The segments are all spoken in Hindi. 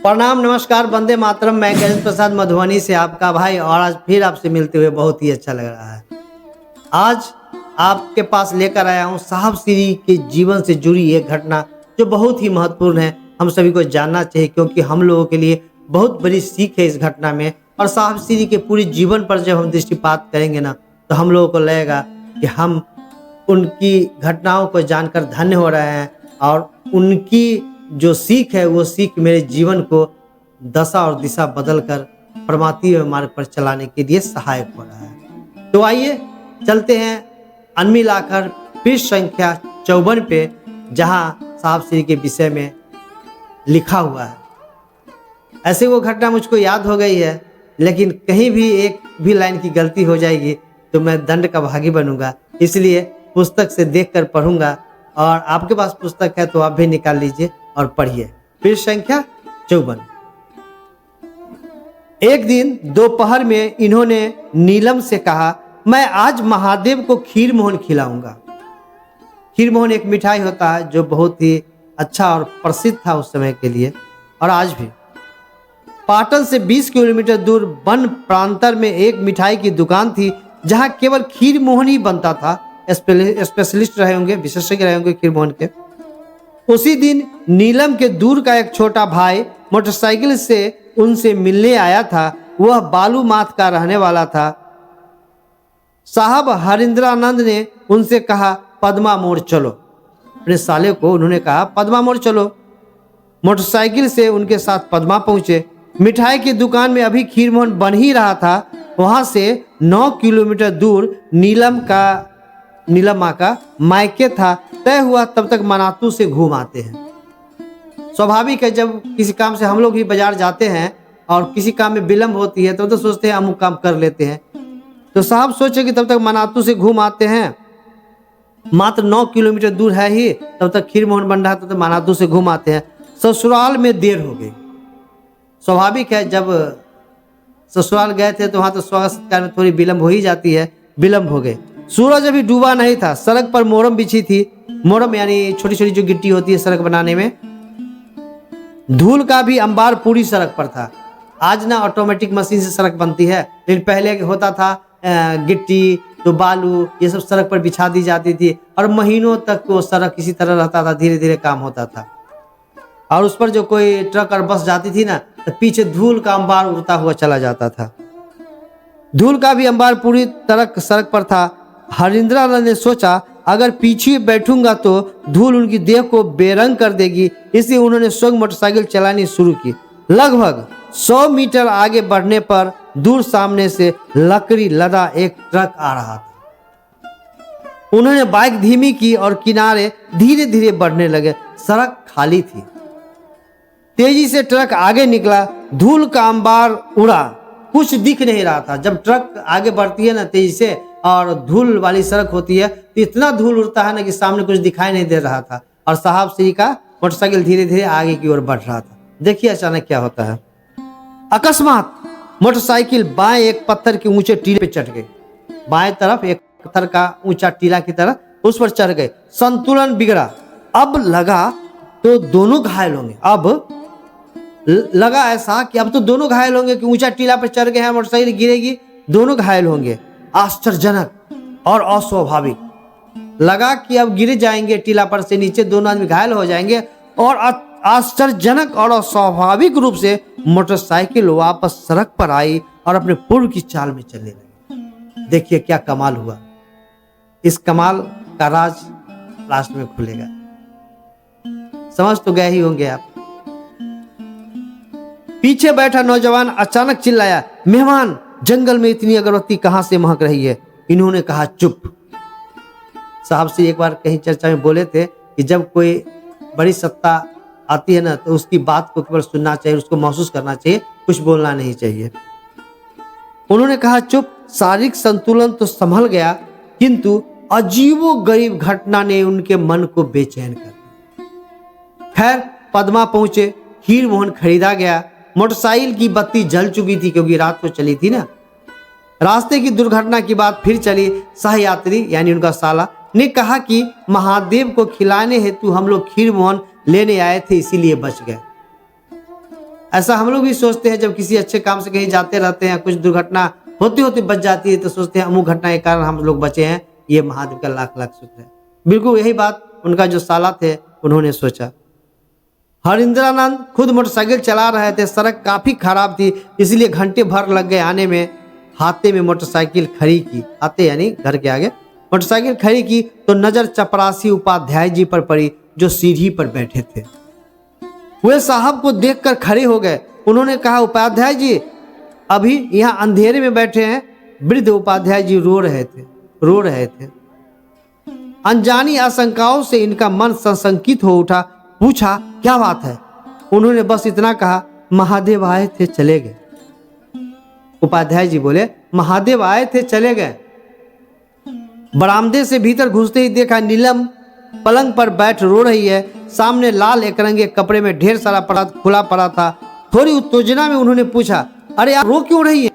प्रणाम, नमस्कार, वंदे मातरम। मैं गजेंद्र प्रसाद मधुबनी से आपका भाई, और आज फिर आपसे मिलते हुए बहुत ही अच्छा लग रहा है। आज आपके पास लेकर आया हूँ साहब श्री के जीवन से जुड़ी एक घटना जो बहुत ही महत्वपूर्ण है, हम सभी को जानना चाहिए, क्योंकि हम लोगों के लिए बहुत बड़ी सीख है इस घटना में। और साहब श्री के पूरे जीवन पर जब हम दृष्टिपात करेंगे ना, तो हम लोगों को लगेगा कि हम उनकी घटनाओं को जानकर धन्य हो रहे हैं, और उनकी जो सीख है वो सीख मेरे जीवन को दशा और दिशा बदलकर परमात्मीय मार्ग पर चलाने के लिए सहायक हो रहा है। तो आइए चलते हैं अनमिल आखर पृष्ठ संख्या 54 पे, जहां साहब श्री के विषय में लिखा हुआ है। ऐसे वो घटना मुझको याद हो गई है, लेकिन कहीं भी एक भी लाइन की गलती हो जाएगी तो मैं दंड का भागी बनूंगा, इसलिए पुस्तक से देखकर पढ़ूंगा। और आपके पास पुस्तक है तो आप भी निकाल लीजिए और पढ़िए। पृष्ठ संख्या 54। एक दिन दोपहर में इन्होंने नीलम से कहा, मैं आज महादेव को खीर मोहन खिलाऊंगा। खीर मोहन एक मिठाई होता है जो बहुत ही अच्छा और प्रसिद्ध था उस समय के लिए, और आज भी। पाटन से 20 किलोमीटर दूर वन प्रांतर में एक मिठाई की दुकान थी, जहां केवल खीर मोहन ही बनता था। स्पेशलिस्ट रहे होंगे, विशेषज्ञ रहे होंगे खीर मोहन के। उसी दिन नीलम के दूर का एक छोटा भाई मोटरसाइकिल से उनसे मिलने आया था। वह बालू माथ का रहने वाला था। साहब हरिंद्रानंद ने उनसे कहा, पद्मा मोड़ चलो। अपने साले को उन्होंने कहा, पद्मा मोड़ चलो। मोटरसाइकिल से उनके साथ पद्मा पहुंचे। मिठाई की दुकान में अभी खीर मोहन बन ही रहा था। वहां से 9 किलोमीटर दूर नीलम माँ का मायके था। तय हुआ तब तक मनातू से घूम आते हैं। स्वाभाविक है, जब किसी काम से हम लोग भी बाजार जाते हैं और किसी काम में विलंब होती है तो सोचते हैं अमुक काम कर लेते हैं। तो साहब सोचे कि तब तक मनातू से घूम आते हैं, मात्र 9 किलोमीटर दूर है ही, तब तक खीर मोहन बन रहा था तो मनातू से घूम आते हैं। ससुराल में देर हो गई। स्वाभाविक है, जब ससुराल गए थे तो वहां तो स्वागत सत्कार में थोड़ी विलंब हो ही जाती है। विलंब हो गए। सूरज अभी डूबा नहीं था। सड़क पर मोरम बिछी थी। मोरम यानी छोटी छोटी जो गिट्टी होती है सड़क बनाने में। धूल का भी अंबार पूरी सड़क पर था। आज ना ऑटोमेटिक मशीन से सड़क बनती है, लेकिन पहले होता था गिट्टी तो बालू ये सब सड़क पर बिछा दी जाती थी, और महीनों तक वो सड़क इसी तरह रहता था। धीरे धीरे काम होता था, और उस पर जो कोई ट्रक और बस जाती थी ना, तो पीछे धूल का अंबार उड़ता हुआ चला जाता था। धूल का भी अंबार पूरी तरह सड़क पर था। हरिंद्रानंद ने सोचा, अगर पीछे बैठूंगा तो धूल उनकी देह को बेरंग कर देगी, इसलिए उन्होंने स्वयं मोटरसाइकिल चलानी शुरू की। लगभग 100 मीटर आगे बढ़ने पर दूर सामने से लकड़ी लदा एक ट्रक आ रहा था। उन्होंने बाइक धीमी की और किनारे धीरे धीरे बढ़ने लगे। सड़क खाली थी। तेजी से ट्रक आगे निकला। धूल का अंबार उड़ा, कुछ दिख नहीं रहा था। जब ट्रक आगे बढ़ती है ना तेजी से, और धूल वाली सड़क होती है, तो इतना धूल उड़ता है ना कि सामने कुछ दिखाई नहीं दे रहा था, और साहब श्री का मोटरसाइकिल धीरे धीरे आगे की ओर बढ़ रहा था। देखिए अचानक क्या होता है। अकस्मात मोटरसाइकिल बाएं एक पत्थर के ऊंचे टीले पे चढ़ गई। बाएं तरफ एक पत्थर का ऊंचा टीला की तरह उस पर चढ़ गए। संतुलन बिगड़ा। अब लगा तो दोनों घायल होंगे। अब लगा ऐसा कि अब तो दोनों घायल होंगे, कि ऊंचा टीला पर चढ़ गए हैं, मोटरसाइकिल गिरेगी, दोनों घायल होंगे। आश्चर्यजनक और अस्वाभाविक लगा कि अब गिर जाएंगे टीला पर से नीचे, दोनों आदमी घायल हो जाएंगे। और आश्चर्यजनक और अस्वाभाविक रूप से मोटरसाइकिल वापस सड़क पर आई और अपने पूर्व की चाल में चलने लगी। देखिए क्या कमाल हुआ। इस कमाल का राज लास्ट में खुलेगा। समझ तो गए ही होंगे आप। पीछे बैठा नौजवान अचानक चिल्लाया, मेहमान, जंगल में इतनी अगरबत्ती कहां से महक रही है? इन्होंने कहा, चुप। साहब से एक बार कहीं चर्चा में बोले थे कि जब कोई बड़ी सत्ता आती है ना, तो उसकी बात को केवल सुनना चाहिए, उसको महसूस करना चाहिए, कुछ बोलना नहीं चाहिए। उन्होंने कहा, चुप। शारीरिक संतुलन तो संभल गया, किंतु अजीबोगरीब घटना ने उनके मन को बेचैन कर दिया। खैर पद्मा पहुंचे। खीर मोहन खरीदा गया। मोटरसाइकिल की बत्ती जल चुकी थी, क्योंकि रात को चली थी ना। रास्ते की दुर्घटना की बात फिर चली। सहयात्री यानी उनका साला ने कहा कि महादेव को खिलाने हेतु हम लोग खीर मोहन लेने आए थे, इसीलिए बच गए। ऐसा हम लोग भी सोचते हैं, जब किसी अच्छे काम से कहीं जाते रहते हैं, कुछ दुर्घटना होती होती बच जाती है तो सोचते हैं अमुक घटना के कारण हम लोग बचे हैं, ये महादेव का लाख लाख शुक्र है। बिल्कुल यही बात उनका जो साला थे उन्होंने सोचा। हरिंद्रानंद खुद मोटरसाइकिल चला रहे थे, सड़क काफी खराब थी, इसलिए घंटे भर लग गए आने में। हाथे में मोटरसाइकिल खड़ी की, हाथे यानी घर के आगे मोटरसाइकिल खड़ी की तो नजर चपरासी उपाध्याय जी पर पड़ी जो सीढ़ी पर बैठे थे। वे साहब को देखकर खड़े हो गए। उन्होंने कहा, उपाध्याय जी अभी यहाँ अंधेरे में बैठे हैं। वृद्ध उपाध्याय जी रो रहे थे। अनजानी आशंकाओं से इनका मन संशंकित हो उठा। पूछा, क्या बात है? उन्होंने बस इतना कहा, महादेव आए थे चले गए। उपाध्याय जी बोले, महादेव आए थे चले गए? बरामदे से भीतर घुसते ही देखा नीलम पलंग पर बैठ रो रही है। सामने लाल एकरंगे कपड़े में ढेर सारा पदार्थ खुला पड़ा था। थोड़ी उत्तेजना में उन्होंने पूछा, अरे आप रो क्यों रही है?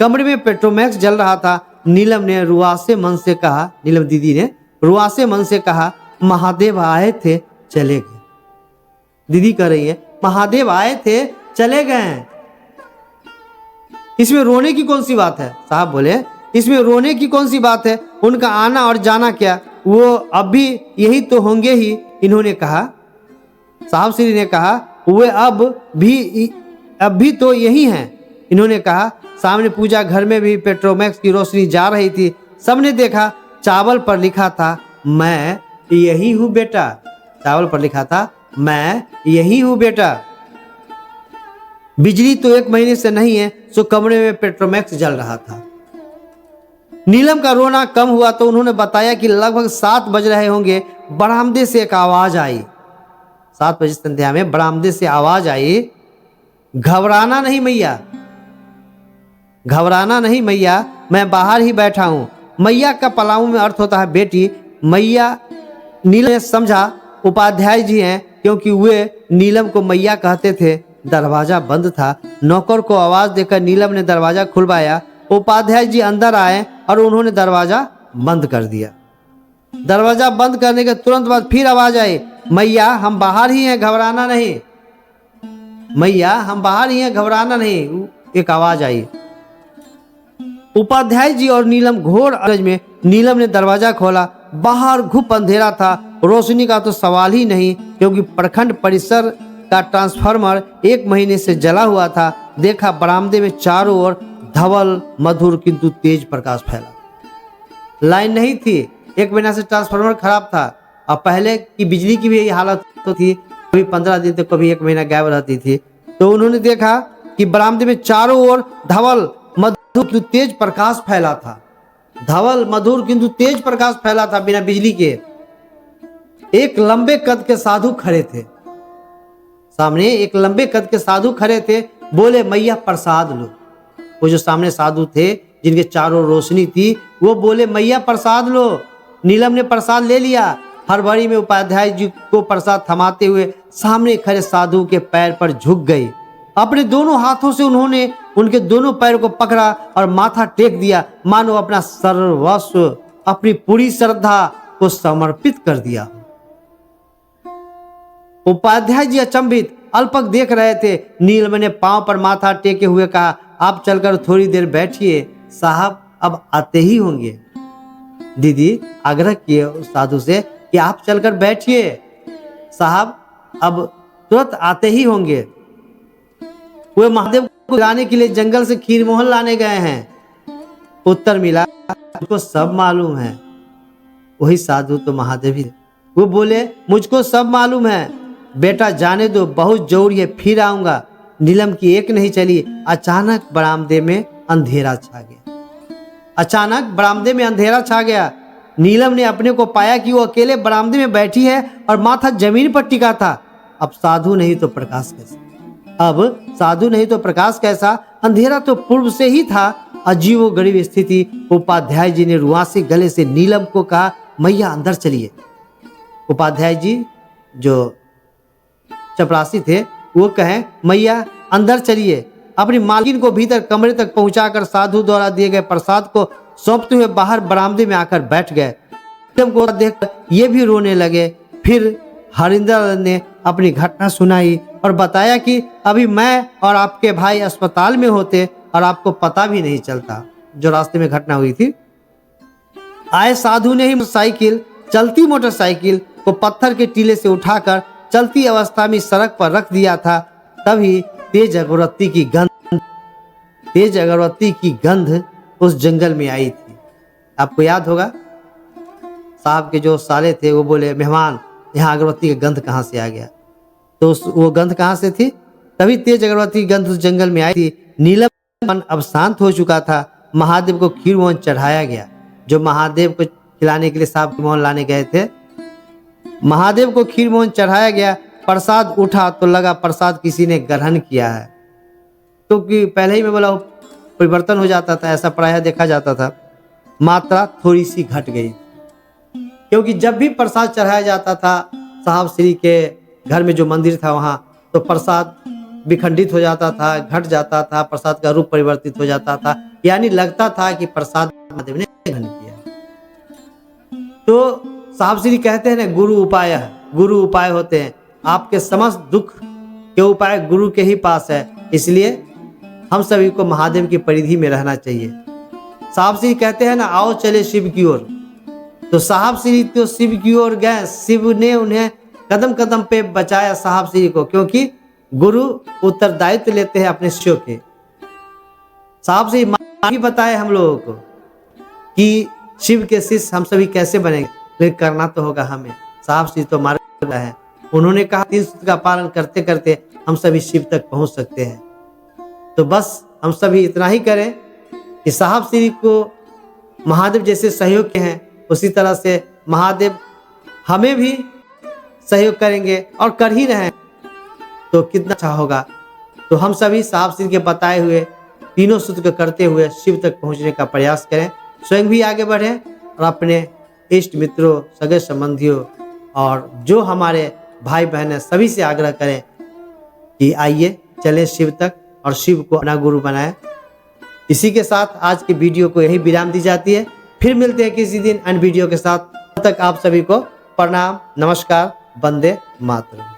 कमरे में पेट्रोमैक्स जल रहा था। नीलम ने रुआसे मन से कहा, नीलम दीदी ने रुआसे मन से कहा, महादेव आए थे चले गए। दीदी कह रही है, महादेव आए थे चले गए, इसमें रोने की कौन सी बात है? साहब बोले, इसमें रोने की कौन सी बात है? उनका आना और जाना क्या, वो अब भी यही तो होंगे ही। इन्होंने कहा, साहब श्री ने कहा, वे अब भी तो यही हैं। इन्होंने कहा, सामने पूजा घर में भी पेट्रोमैक्स की रोशनी जा रही थी। सबने देखा, चावल पर लिखा था, मैं यही हूं बेटा। चावल पर लिखा था, मैं यही हूं बेटा। बिजली तो 1 महीने से नहीं है, सो कमरे में पेट्रोमैक्स जल रहा था। नीलम का रोना कम हुआ तो उन्होंने बताया कि लगभग 7 बज रहे होंगे। बरामदे से एक आवाज आई। 7 बजे संध्या में बरामदे से आवाज आई, घबराना नहीं मैया, घबराना नहीं मैया, मैं बाहर ही बैठा हूं। मैया का पलाऊ में अर्थ होता है बेटी। मैया, नीलम ने समझा उपाध्याय जी हैं, क्योंकि वे नीलम को मैया कहते थे। दरवाजा बंद था। नौकर को आवाज देकर नीलम ने दरवाजा खुलवाया। उपाध्याय जी अंदर आए और उन्होंने दरवाजा बंद कर दिया। दरवाजा बंद करने के तुरंत बाद फिर आवाज आई, मैया हम बाहर ही हैं, घबराना नहीं। मैया हम बाहर ही हैं, घबराना नहीं, एक आवाज आई। उपाध्याय जी और नीलम घोर अरज में। नीलम ने दरवाजा खोला। बाहर घुप अंधेरा था। रोशनी का तो सवाल ही नहीं, क्योंकि प्रखंड परिसर का ट्रांसफार्मर 1 महीने से जला हुआ था। देखा बरामदे में चारों ओर धवल मधुर किंतु तेज प्रकाश फैला। लाइन नहीं थी, 1 महीना से ट्रांसफार्मर खराब था। और पहले की बिजली की भी यही हालत तो थी, कभी 15 दिन तो कभी 1 महीना गायब रहती थी। तो उन्होंने देखा कि बरामदे में चारों ओर धवल मधुर किंतु तेज प्रकाश फैला था। धवल मधुर किंतु तेज प्रकाश फैला था बिना बिजली के। एक लंबे कद के साधु खड़े थे सामने। एक लंबे कद के साधु खड़े थे। बोले, मैया प्रसाद लो। वो जो सामने साधु थे जिनके चारों रोशनी थी, वो बोले, मैया प्रसाद लो। नीलम ने प्रसाद ले लिया। हड़बड़ी में उपाध्याय जी को प्रसाद थमाते हुए सामने खड़े साधु के पैर पर झुक गई। अपने दोनों हाथों से उन्होंने उनके दोनों पैर को पकड़ा और माथा टेक दिया, मानो अपना सर्वस्व, अपनी पूरी श्रद्धा को समर्पित कर दिया। उपाध्याय जी अचंभित अल्पक देख रहे थे। नीलम ने पांव पर माथा टेके हुए कहा, आप चलकर थोड़ी देर बैठिए, साहब अब आते ही होंगे। दीदी आग्रह किए उस साधु से कि आप चलकर बैठिए, साहब अब तुरंत आते ही होंगे। वे महादेव को लाने के लिए जंगल से खीरमोहन लाने गए हैं। उत्तर मिला, मुझको सब मालूम है। वही साधु तो महादेव ही। वो बोले, मुझको सब मालूम है बेटा, जाने दो, बहुत जरूरी है, फिर आऊंगा। नीलम की एक नहीं चली। अचानक बरामदे में अंधेरा छा गया। अचानक बरामदे में अंधेरा छा गया। नीलम ने अपने को पाया कि वो अकेले बरामदे में बैठी है और माथा जमीन पर टिका था। अब साधु नहीं तो प्रकाश कैसा? अंधेरा तो पूर्व से ही था। अजीबो गरीब स्थिति। उपाध्याय जी ने रुआसी गले से नीलम को कहा, मैया अंदर चलिए। उपाध्याय जी जो चपरासी थे वो कहें, मैया अंदर चलिए। अपनी मालकिन को भीतर कमरे तक पहुंचाकर साधु द्वारा दिए गए प्रसाद को सौंपते हुए बाहर बरामदे में आकर बैठ गए। नीलम को देखकर ये भी रोने लगे। फिर हरिंदर ने अपनी घटना सुनाई और बताया कि अभी मैं और आपके भाई अस्पताल में होते और आपको पता भी नहीं चलता, जो रास्ते में घटना हुई थी। आए साधु ने ही चलती मोटरसाइकिल को पत्थर के टीले से उठाकर चलती अवस्था में सड़क पर रख दिया था। तभी तेज अगरबत्ती की गंध उस जंगल में आई थी। आपको याद होगा, साहब के जो साले थे वो बोले, मेहमान यहाँ अगरबत्ती का गंध कहाँ से आ गया? तो वो गंध कहाँ से थी? तभी तेज अगरबत्ती की गंध उस जंगल में आई थी। नीलम मन अब शांत हो चुका था। महादेव को खीर मोहन चढ़ाया गया। जो महादेव को खिलाने के लिए साहब खीर मोहन लाने गए थे, महादेव को खीर मोहन चढ़ाया गया। प्रसाद उठा तो लगा प्रसाद किसी ने ग्रहण किया है, क्योंकि पहले ही मैं बोला परिवर्तन हो जाता था, ऐसा प्रायः देखा जाता था। मात्रा थोड़ी सी घट गई, क्योंकि जब भी प्रसाद चढ़ाया जाता था साहब श्री के घर में जो मंदिर था वहाँ, तो प्रसाद विखंडित हो जाता था, घट जाता था, प्रसाद का रूप परिवर्तित हो जाता था, यानी लगता था कि प्रसाद महादेव ने ग्रहण किया। तो साहब श्री कहते हैं ना, गुरु उपाय होते हैं। आपके समस्त दुख के उपाय गुरु के ही पास है, इसलिए हम सभी को महादेव की परिधि में रहना चाहिए। साहब श्री कहते हैं ना, आओ चले शिव की ओर। तो साहब श्री तो शिव की ओर गए, शिव ने उन्हें कदम कदम पे बचाया साहब श्री को, क्योंकि गुरु उत्तरदायित्व लेते हैं अपने शिष्यों के। साहब श्री ही बताए हम लोगों को कि शिव के शिष्य हम सभी कैसे बनेंगे, लेकिन करना तो होगा हमें। साहब श्री तो मार्ग है, उन्होंने कहा 3 सूत्र का पालन करते करते हम सभी शिव तक पहुंच सकते हैं। तो बस हम सभी इतना ही करें कि साहब श्री को महादेव जैसे सहयोग के हैं, उसी तरह से महादेव हमें भी सहयोग करेंगे और कर ही रहे हैं, तो कितना अच्छा होगा। तो हम सभी साहब श्री के बताए हुए 3 सूत्र को करते हुए शिव तक पहुंचने का प्रयास करें, स्वयं भी आगे बढ़ें और अपने इष्ट मित्रों, सगे संबंधियों और जो हमारे भाई बहन हैं सभी से आग्रह करें कि आइए चलें शिव तक और शिव को अपना गुरु बनाएं। इसी के साथ आज की वीडियो को यही विराम दी जाती है। फिर मिलते हैं किसी दिन अन्य वीडियो के साथ। तब तक आप सभी को प्रणाम, नमस्कार, वंदे मातरम।